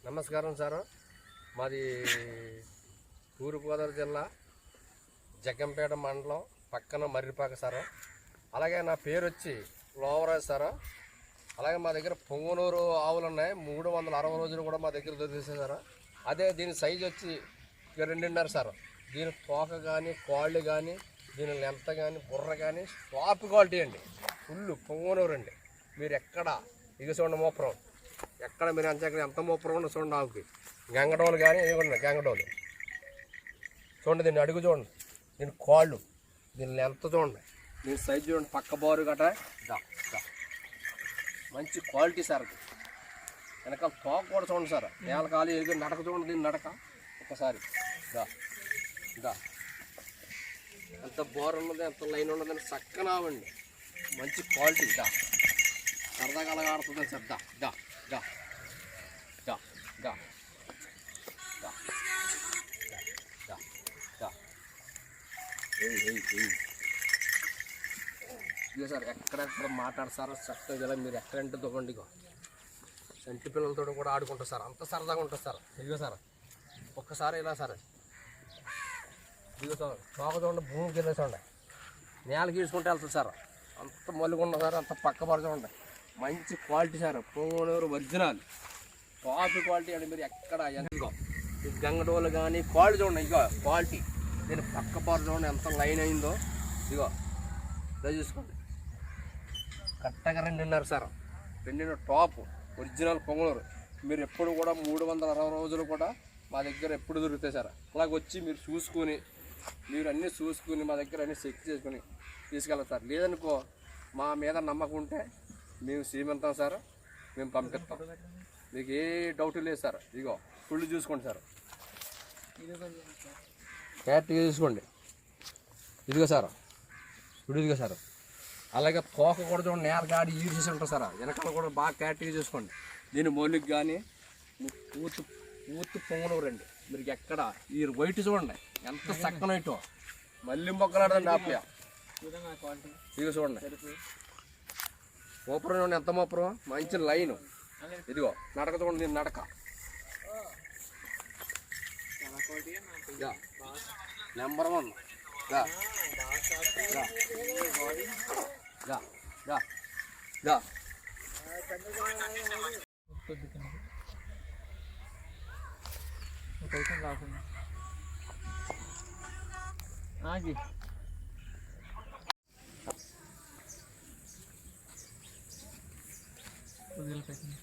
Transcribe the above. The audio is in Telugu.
నమస్కారం సార్. మాది తూర్పుగోదావరి జిల్లా జగ్గంపేట మండలం పక్కన మర్రిపాక సార్. అలాగే నా పేరు వచ్చి లోవరాజ్ సార్. అలాగే మా దగ్గర పొంగనూరు ఆవులు ఉన్నాయి. 360 రోజులు కూడా మా దగ్గర దొరుకుతాయి సార్. అదే దీని సైజు వచ్చి 2.5 సార్. దీని తోక కానీ కాళ్ళు కానీ దీని లెంత కానీ బుర్ర కానీ టాప్ క్వాలిటీ అండి. ఫుల్ పొంగనూరు అండి. మీరు ఎక్కడ ఇక చూడండి మోపురం ఎక్కడ మీరు అంచక్కడ ఎంత మోపురం ఉండదు చూడండి. ఆవుకి గంగడోలు కానీ ఇవ్వండి గంగడోలు చూడండి. దీన్ని అడుగు చూడండి, దీని కాళ్ళు, దీని లెంత చూడండి, దీని సైజు చూడండి, పక్క బారు గట మంచి క్వాలిటీ సార్. అది వెనకాల తోక కూడా చూడండి సార్. నేల కాలు ఎదుగు నడక చూడండి. దీన్ని నడక ఒకసారి ఎంత బోర్ ఉన్నది, ఎంత లైన్ ఉన్నదని చక్కన అవండి. మంచి క్వాలిటీ సరదాగా అలాగా ఆడుతుంది సార్. దా దా దా దా దా దా దా ఇక సార్ ఎక్కడెక్కడ మాట్లాడతారో చక్కగా మీరు ఎక్కడంటే తోకండి. ఇగో సంటి పిల్లలతో కూడా ఆడుకుంటారు సార్. అంత సరదాగా ఉంటుంది సార్. ఇదిగో సార్ ఒక్కసారి ఇలా సార్ ఇదిగో సార్ తోక చూడండి, భూమికి వెళ్ళేసి ఉండే నేల గీసుకుంటే వెళ్తుంది సార్. అంత మలుగుండ సార్, అంత పక్క పరచ ఉండే మంచి quality sir. Punganur original top quality అండి. మీరు ఎక్కడ ఇదిగో ఈ గంగడోలు కానీ క్వాలిటీ చూడండి. ఇగో క్వాలిటీ దీని పక్క పర చూడండి ఎంత లైన్ అయిందో. ఇదిగో ఇదో చూసుకోండి. కరెక్ట్గా 2.5 సార్. 2.5 top original Punganur. మీరు ఎప్పుడు కూడా 360 రోజులు కూడా మా దగ్గర ఎప్పుడు దొరుకుతాయి సార్. అలాగ వచ్చి మీరు చూసుకొని మీరు అన్నీ చూసుకుని మా దగ్గర అన్నీ చెక్ చేసుకుని తీసుకెళ్తారు. లేదనుకో మా మీద నమ్మకం ఉంటే మేము శ్రీమంతం సార్, మేము పంపిస్తాం. మీకు ఏ డౌట్ లేదు సార్. ఇదిగో ఫుల్ చూసుకోండి సార్, క్యారెక్ట్గా చూసుకోండి. ఇదిగో సార్ ఇప్పుడు ఇదిగో సార్. అలాగే తోక కూడా చూడండి, నేల గాడి ఈడ్చేసి ఉంటుంది సార్. వెనకాల కూడా బాగా క్యారెక్ట్గా చూసుకోండి. దీని మొలికి కానీ పూర్తి పొంగనూరు అండి. మీరు ఎక్కడ ఈ వైట్ చూడండి ఎంత చక్కన వైటో, మళ్ళీ మొక్కలాడండి ఆపయ. ఇదిగో చూడండి మోపురం చూడండి ఎంత మోపురం, మంచి లైను. ఇదిగో నడక చూడండి, దీని నడక నెంబర్ 1. ఆగి వదిలిపెట్టింది.